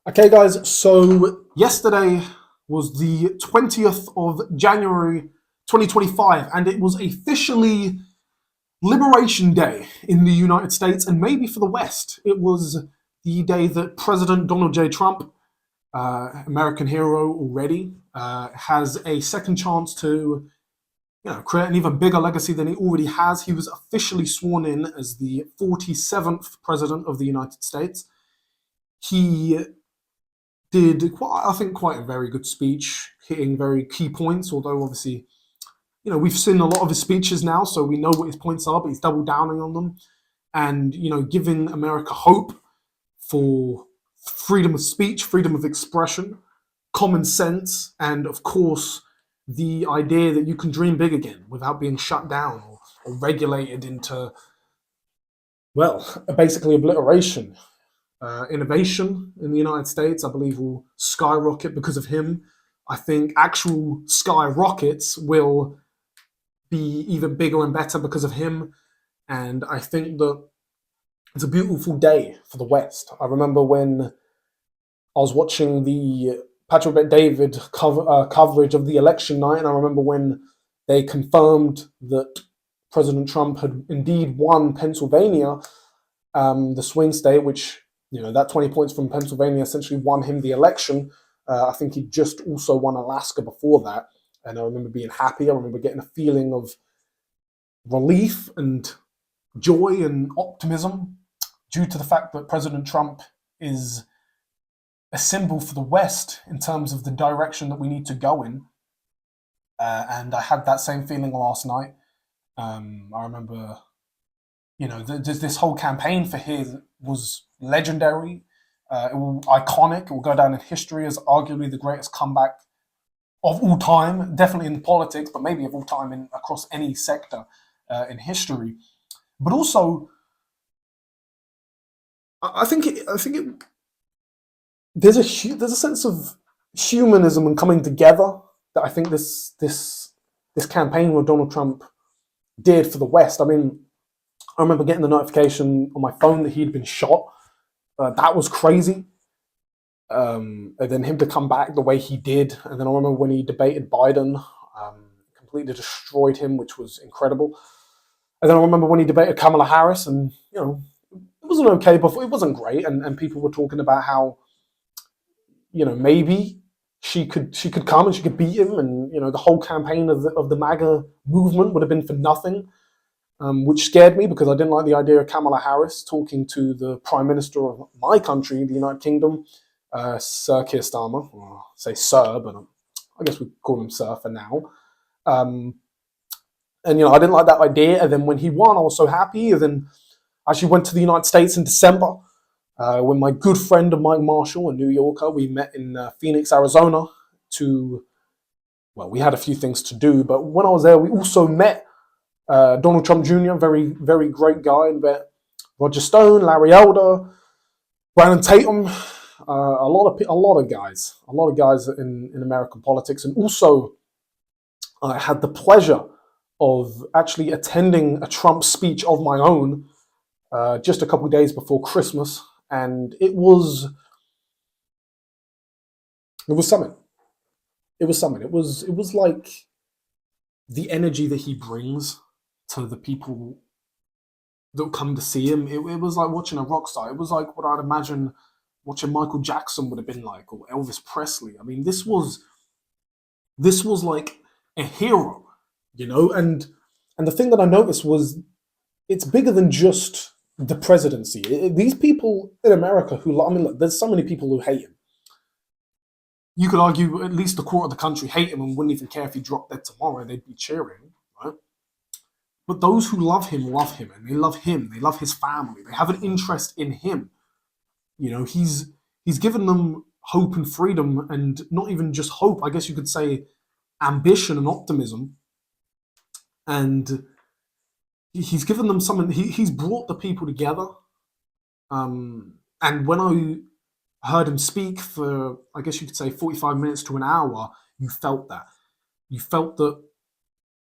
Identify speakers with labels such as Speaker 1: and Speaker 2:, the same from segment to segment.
Speaker 1: Okay, guys, so yesterday was the 20th of January 2025, and it was officially Liberation Day in the United States and maybe for the West. It was the day that President Donald J. Trump, American hero already, has a second chance to create an even bigger legacy than he already has. He was officially sworn in as the 47th President of the United States. He did I think, quite a very good speech, hitting very key points. Although obviously, we've seen a lot of his speeches now, so we know what his points are. But he's double downing on them, and giving America hope for freedom of speech, freedom of expression, common sense, and of course, the idea that you can dream big again without being shut down or regulated into, well, basically obliteration. Innovation in the United States, I believe, will skyrocket because of him. I think actual skyrockets will be even bigger and better because of him. And I think that it's a beautiful day for the West. I remember when I was watching the Patrick Bet David coverage of the election night, and I remember when they confirmed that President Trump had indeed won Pennsylvania, the swing state, which that 20 points from Pennsylvania essentially won him the election. I think he just also won Alaska before that, and I remember being happy. I remember getting a feeling of relief and joy and optimism due to the fact that President Trump is a symbol for the West in terms of the direction that we need to go in. And I had that same feeling last night. I remember, this whole campaign for his was legendary, iconic. It will go down in history as arguably the greatest comeback of all time, definitely in politics, but maybe of all time across any sector in history. But also, I think there's a sense of humanism and coming together that I think this campaign with Donald Trump did for the West. I mean, I remember getting the notification on my phone that he'd been shot. That was crazy. And then him to come back the way he did. And then I remember when he debated Biden, completely destroyed him, which was incredible. And then I remember when he debated Kamala Harris, and it wasn't okay before. It wasn't great, and people were talking about how maybe she could come and she could beat him, and the whole campaign of the MAGA movement would have been for nothing. Which scared me because I didn't like the idea of Kamala Harris talking to the Prime Minister of my country, the United Kingdom, Sir Keir Starmer. Well, I'll say Sir, but I guess we call him Sir for now. And I didn't like that idea. And then when he won, I was so happy. And then I actually went to the United States in December when my good friend Mike Marshall, a New Yorker, we met in Phoenix, Arizona. We had a few things to do, but when I was there, we also met Donald Trump Jr., very, very great guy. Roger Stone, Larry Elder, Brandon Tatum, a lot of guys in American politics. And also, I had the pleasure of actually attending a Trump speech of my own just a couple of days before Christmas, and it was something. It was something. It was like the energy that he brings to the people that come to see him. It was like watching a rock star. It was like what I'd imagine watching Michael Jackson would have been like, or Elvis Presley. I mean, this was like a hero, And the thing that I noticed was it's bigger than just the presidency. These people in America look, there's so many people who hate him. You could argue at least a quarter of the country hate him and wouldn't even care if he dropped dead tomorrow. They'd be cheering, right? But those who love him, and they love him. They love his family. They have an interest in him. He's given them hope and freedom, and not even just hope. I guess you could say ambition and optimism. And he's given them something. He's brought the people together. And when I heard him speak for, I guess you could say, 45 minutes to an hour, you felt that. You felt that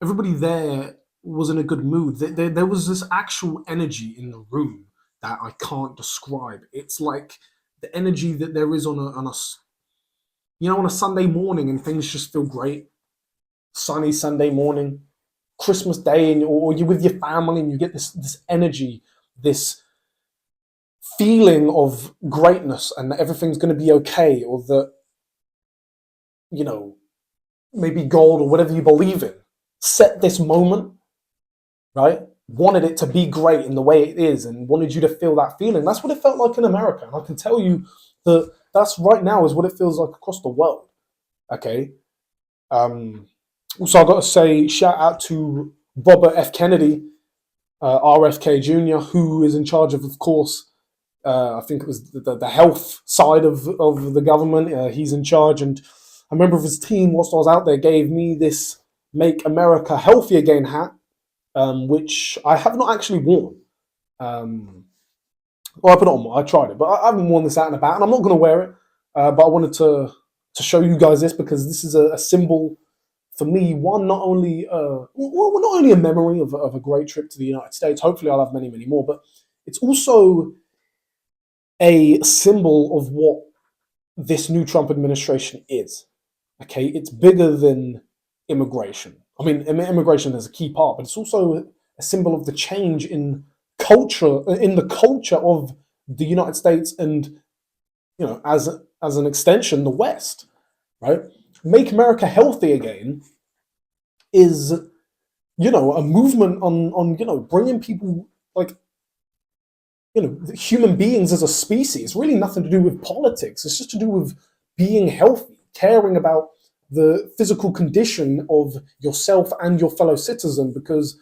Speaker 1: everybody there was in a good mood. There was this actual energy in the room that I can't describe. It's like the energy that there is on a Sunday morning, and things just feel great. Sunny Sunday morning, Christmas Day, or you're with your family and you get this energy, this feeling of greatness, and that everything's going to be okay, or that you know maybe God or whatever you believe in set this moment, right? Wanted it to be great in the way it is, and wanted you to feel that feeling. That's what it felt like in America, and I can tell you that that's right now is what it feels like across the world. Okay. Also, I've got to say, shout out to Robert F. Kennedy, RFK Jr., who is in charge of course, I think it was the health side of the government. He's in charge, and a member of his team, whilst I was out there, gave me this "Make America Healthy Again" hat, which I have not actually worn. Well, I put it on. I tried it, but I haven't worn this out and about, and I'm not going to wear it. But I wanted to show you guys this because this is a symbol for me. One, not only not only a memory of a great trip to the United States. Hopefully, I'll have many, many more. But it's also a symbol of what this new Trump administration is. Okay, it's bigger than immigration. I mean, immigration is a key part, but it's also a symbol of the change in the culture of the United States, and as an extension, the West. Right? Make America Healthy Again is a movement on bringing people, like, human beings as a species. It's really nothing to do with politics. It's just to do with being healthy, caring about the physical condition of yourself and your fellow citizen, because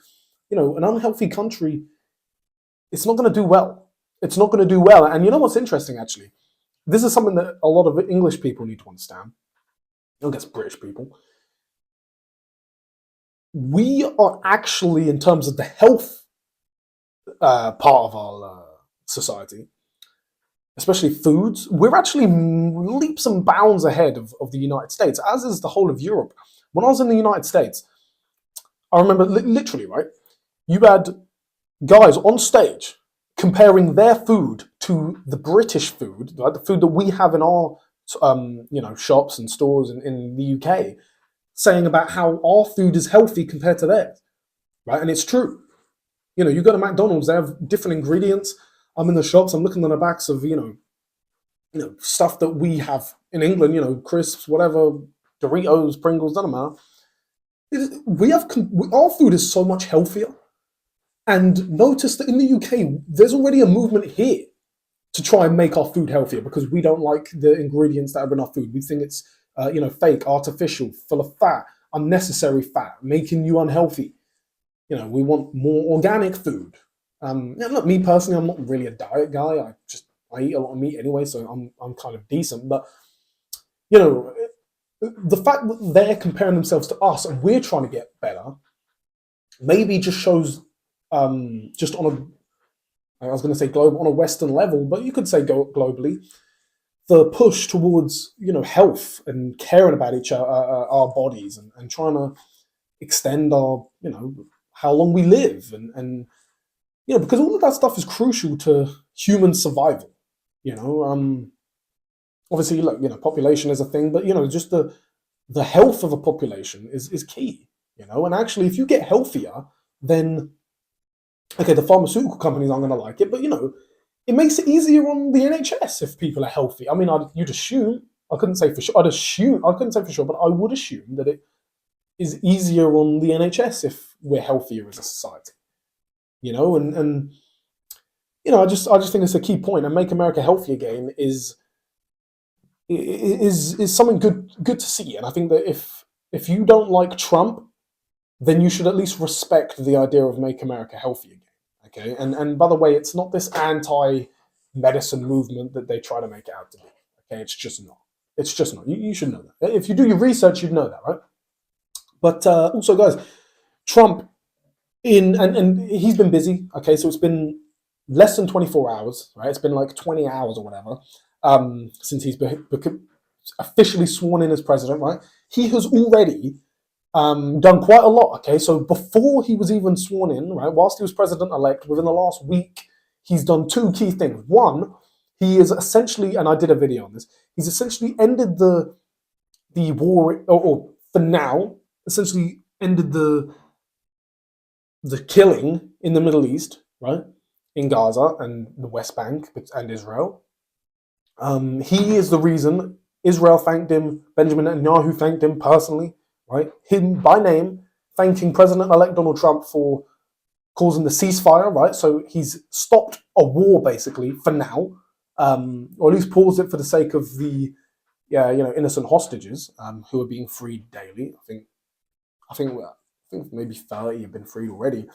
Speaker 1: an unhealthy country, it's not going to do well. It's not going to do well. And you know what's interesting, actually? This is something that a lot of English people need to understand. I guess British people. We are actually, in terms of the health part of our society, especially foods, we're actually leaps and bounds ahead of the United States, as is the whole of Europe. When I was in the United States, I remember literally, right? You had guys on stage comparing their food to the British food, right? The food that we have in our shops and stores in the UK, saying about how our food is healthy compared to theirs, right? And it's true. You go to McDonald's, they have different ingredients. I'm in the shops, I'm looking on the backs of stuff that we have in England, crisps, whatever, Doritos, Pringles, doesn't matter. Our food is so much healthier. And notice that in the UK, there's already a movement here to try and make our food healthier, because we don't like the ingredients that are in our food. We think it's fake, artificial, full of fat, unnecessary fat, making you unhealthy. We want more organic food. Look, me personally, I'm not really a diet guy. I eat a lot of meat anyway, so I'm kind of decent. But the fact that they're comparing themselves to us and we're trying to get better, maybe just shows, just on I was going to say global, on a Western level, but you could say globally, the push towards health and caring about our bodies, and trying to extend our how long we live, and because all of that stuff is crucial to human survival. Obviously, look, population is a thing, but just the health of a population is key. And actually, if you get healthier, then okay, the pharmaceutical companies aren't going to like it, but it makes it easier on the NHS if people are healthy. I mean, you'd assume. I couldn't say for sure. I couldn't say for sure, but I would assume that it is easier on the NHS if we're healthier as a society. And I just think it's a key point. And Make America Healthy Again is something good to see. And I think that if you don't like Trump, then you should at least respect the idea of Make America Healthy Again. Okay, and by the way, it's not this anti-medicine movement that they try to make it out to be. Okay, it's just not. It's just not. You should know that. If you do your research, you'd know that, right? But also, guys, Trump and he's been busy. Okay, so it's been less than 24 hours, right? It's been like 20 hours or whatever since he's officially sworn in as president, right? He has already done quite a lot. Okay, so before he was even sworn in, right, whilst he was president-elect, within the last week, he's done two key things. One, he is essentially, and I did a video on this, he's essentially ended the war, or for now, essentially ended the killing in the Middle East, right, in Gaza and the West Bank and Israel. He is the reason. Israel thanked him. Benjamin Netanyahu thanked him personally, right? Him by name, thanking President-elect Donald Trump for causing the ceasefire, right? So he's stopped a war basically for now, or at least paused it for the sake of the innocent hostages who are being freed daily. I think maybe 30 have been freed already.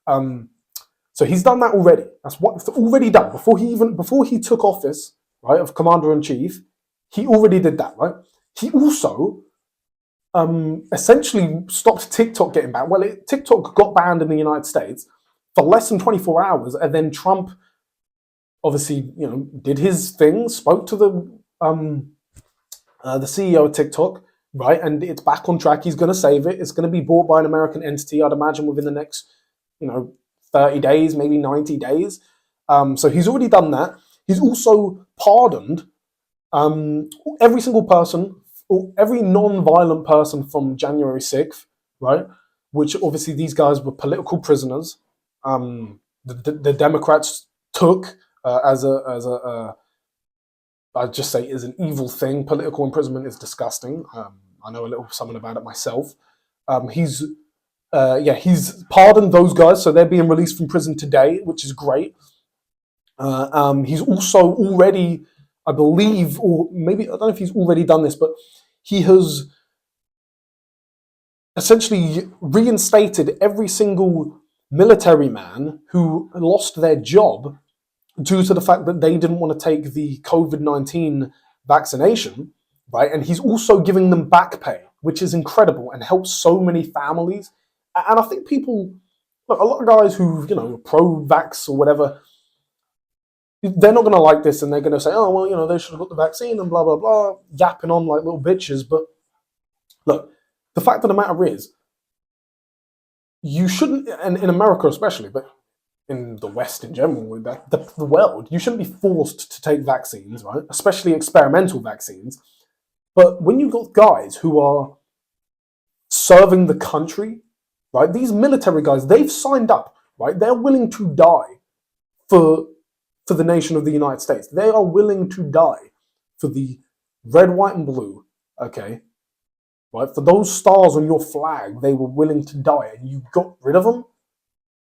Speaker 1: So he's done that already. That's what's already done before he took office, right, of commander in chief. He already did that, right? He also essentially stopped TikTok getting banned. Well, TikTok got banned in the United States for less than 24 hours, and then Trump obviously, did his thing, spoke to the CEO of TikTok, right, and it's back on track. He's going to save it. It's going to be bought by an American entity, I'd imagine, within the next, 30 days, maybe 90 days. So he's already done that. He's also pardoned every single person, or every non-violent person from January 6th, right? Which obviously these guys were political prisoners. The Democrats took as a I'd just say is an evil thing. Political imprisonment is disgusting. I know a little something about it myself. He's pardoned those guys, so they're being released from prison today, which is great. He's also already, I believe, or maybe I don't know if he's already done this, but he has essentially reinstated every single military man who lost their job due to the fact that they didn't want to take the COVID-19 vaccination, right? And he's also giving them back pay, which is incredible and helps so many families. And I think people, look, a lot of guys who, pro-vax or whatever, they're not going to like this and they're going to say, oh, well, they should have got the vaccine and blah, blah, blah, yapping on like little bitches. But look, the fact of the matter is, you shouldn't, and in America especially, but in the West in general, the world, you shouldn't be forced to take vaccines, right? Especially experimental vaccines. But when you've got guys who are serving the country, right? These military guys, they've signed up, right? They're willing to die for the nation of the United States. They are willing to die for the red, white, and blue, okay? Right? For those stars on your flag, they were willing to die, and you got rid of them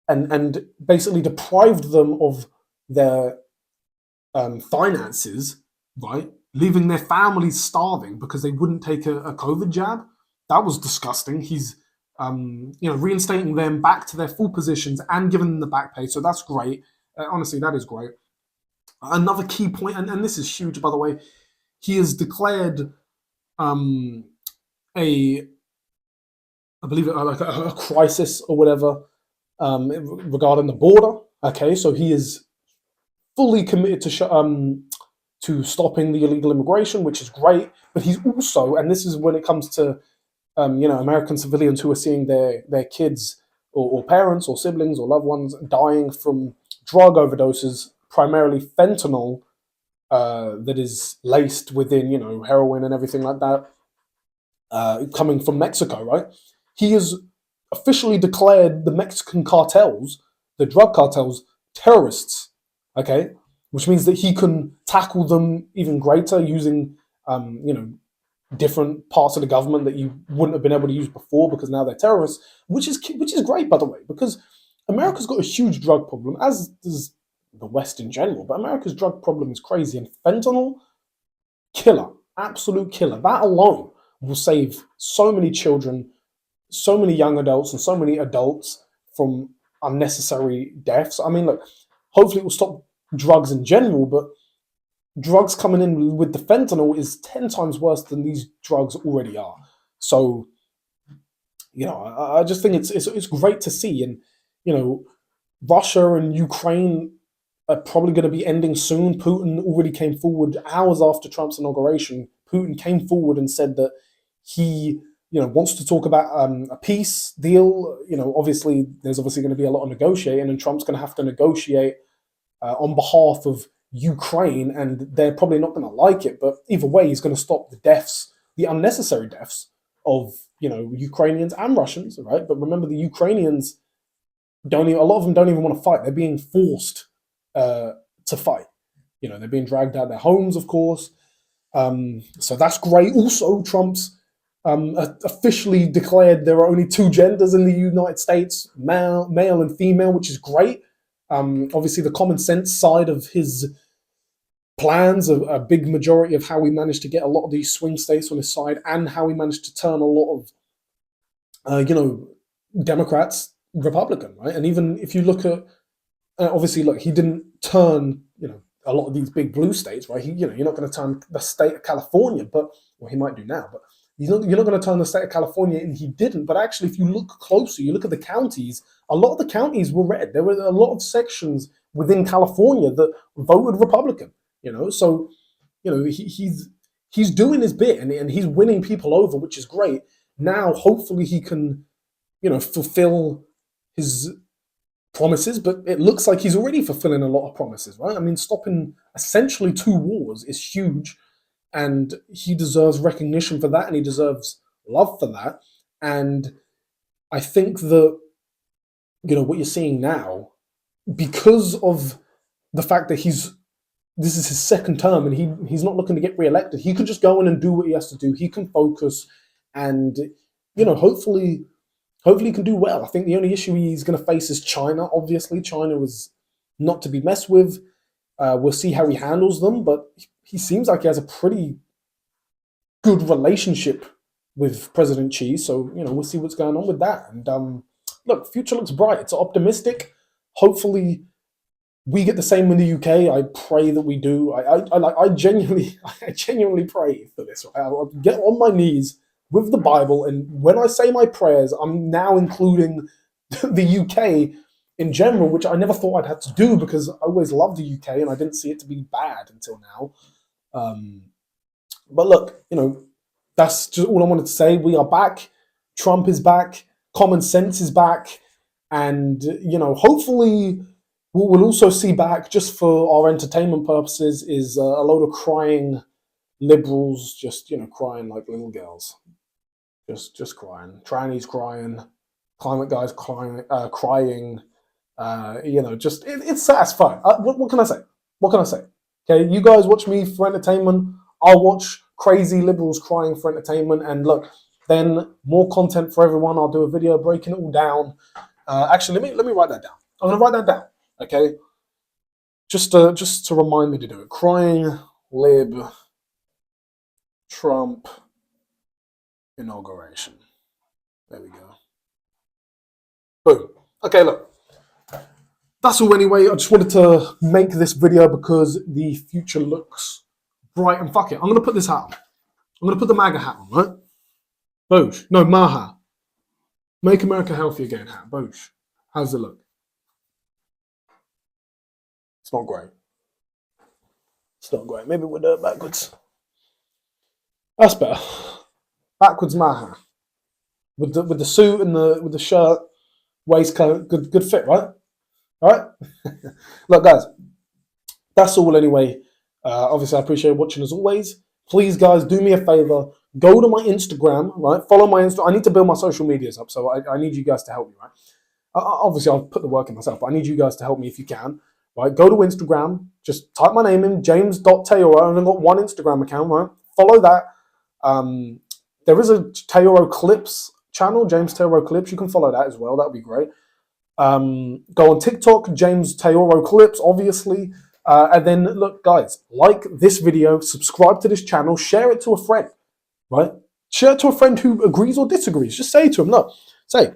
Speaker 1: and basically deprived them of their finances, right? Leaving their families starving because they wouldn't take a COVID jab. That was disgusting. He's reinstating them back to their full positions and giving them the back pay. So that's great. Honestly, that is great. Another key point, and this is huge, by the way, he has declared I believe like a crisis or whatever regarding the border. Okay, so he is fully committed to stopping the illegal immigration, which is great. But he's also, and this is when it comes to American civilians who are seeing their kids or parents or siblings or loved ones dying from drug overdoses, primarily fentanyl, that is laced within heroin and everything like that, coming from Mexico, right? He has officially declared the Mexican cartels, the drug cartels, terrorists, okay? Which means that he can tackle them even greater using, different parts of the government that you wouldn't have been able to use before because now they're terrorists, which is great, by the way, because America's got a huge drug problem, as does the West in general, but America's drug problem is crazy, and fentanyl, killer, absolute killer. That alone will save so many children, so many young adults, and so many adults from unnecessary deaths. I mean, look, hopefully it will stop drugs in general, but drugs coming in with the fentanyl is 10 times worse than these drugs already are. So, I just think it's great to see. And, Russia and Ukraine are probably going to be ending soon. Putin already came forward hours after Trump's inauguration. Putin came forward and said that he wants to talk about a peace deal. Obviously, there's going to be a lot of negotiating, and Trump's going to have to negotiate on behalf of Ukraine, and they're probably not going to like it. But either way, he's going to stop the deaths, the unnecessary deaths of Ukrainians and Russians, right? But remember, the Ukrainians don't even, a lot of them don't even want to fight. They're being forced to fight. They're being dragged out of their homes, of course. So that's great. Also, Trump's officially declared there are only two genders in the United States, male and female, which is great. Obviously, the common sense side of his plans, a big majority of how he managed to get a lot of these swing states on his side, and how he managed to turn a lot of, Democrats Republican, right? And even if you look at, obviously, look, he didn't turn, a lot of these big blue states, right? You're not going to turn the state of California, well, he might do now, but you're not going to turn the state of California, and he didn't. But actually, if you look closer, you look at the counties, a lot of the counties were red. There were a lot of sections within California that voted Republican, So, he's doing his bit, and he's winning people over, which is great. Now, hopefully, he can, fulfill his promises, but it looks like he's already fulfilling a lot of promises, right? I mean, stopping essentially 2 wars is huge, and he deserves recognition for that, and he deserves love for that. And I think that, what you're seeing now, because of the fact that this is his second term and he's not looking to get re-elected, he can just go in and do what he has to do. He can focus and, hopefully he can do well. I think the only issue he's going to face is China. Obviously, China is not to be messed with. We'll see how he handles them, but he seems like he has a pretty good relationship with President Xi. So, we'll see what's going on with that. And look, future looks bright. It's optimistic. Hopefully, we get the same in the UK. I pray that we do. I genuinely pray for this. I'll get on my knees with the Bible, and when I say my prayers, I'm now including the UK in general, which I never thought I'd have to do because I always loved the UK and I didn't see it to be bad until now. But look, that's just all I wanted to say. We are back. Trump is back. Common sense is back. And, hopefully what we'll also see back, just for our entertainment purposes, is a load of crying liberals, just, crying like little girls. Just crying. Trannies crying. Climate guys crying. It's satisfying. What can I say? What can I say? Okay, you guys watch me for entertainment. I'll watch crazy liberals crying for entertainment. And look, then more content for everyone. I'll do a video breaking it all down. Actually, let me write that down. I'm gonna write that down. Okay, just to remind me to do it. Crying lib Trump inauguration. There we go. Boom. Okay, look. That's all anyway. I just wanted to make this video because the future looks bright, and fuck it. I'm going to put this hat on. I'm going to put the MAGA hat on, right? Bosh. No, MAHA. Make America Healthy Again hat. Bosh. How's it look? It's not great. It's not great. Maybe we'll do it backwards. That's better. Backwards MAHA. With the suit and with the shirt, waistcoat, good fit, right? All right. Look, guys, that's all anyway. Obviously, I appreciate watching as always. Please, guys, do me a favor. Go to my Instagram, right? Follow my Instagram. I need to build my social medias up, so I need you guys to help me, right? Obviously, I'll put the work in myself, but I need you guys to help me if you can, right? Go to Instagram. Just type my name in, james.tayoro. I've only got one Instagram account, right? Follow that. There is a Tayoro Clips channel, James Tayoro Clips. You can follow that as well. That would be great. Go on TikTok, James Tayoro Clips, obviously. And then, look, guys, like this video, subscribe to this channel, share it to a friend, right? Share it to a friend who agrees or disagrees. Just say to him, look, say,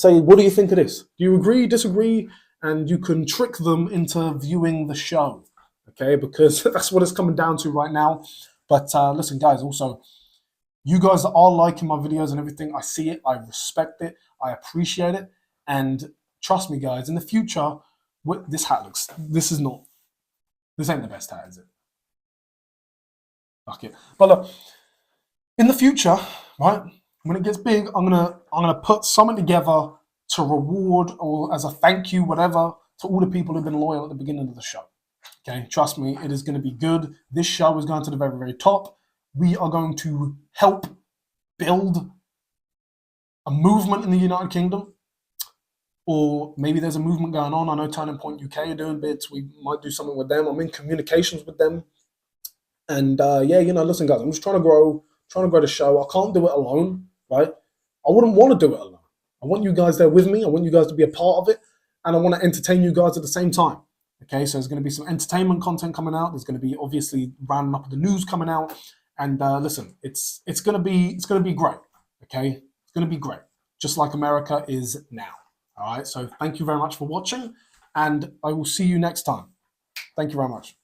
Speaker 1: what do you think of this? Do you agree, disagree? And you can trick them into viewing the show, okay? Because that's what it's coming down to right now. But listen, guys, also, you guys that are liking my videos and everything, I see it, I respect it, I appreciate it. And trust me, guys, in the future, this hat looks, this ain't the best hat, is it? Fuck it. But look, in the future, right, when it gets big, I'm gonna put something together to reward or as a thank you, whatever, to all the people who've been loyal at the beginning of the show. Okay, trust me, it is going to be good. This show is going to the very, very top. We are going to help build a movement in the United Kingdom, or maybe there's a movement going on. I know Turning Point UK are doing bits. We might do something with them. I'm in communications with them. And yeah, listen, guys, I'm just trying to grow the show. I can't do it alone, right? I wouldn't want to do it alone. I want you guys there with me. I want you guys to be a part of it, and I want to entertain you guys at the same time. Okay, so there's going to be some entertainment content coming out. There's going to be obviously rounding up the news coming out, and listen, it's going to be great. Okay, it's going to be great, just like America is now. All right, so thank you very much for watching, and I will see you next time. Thank you very much.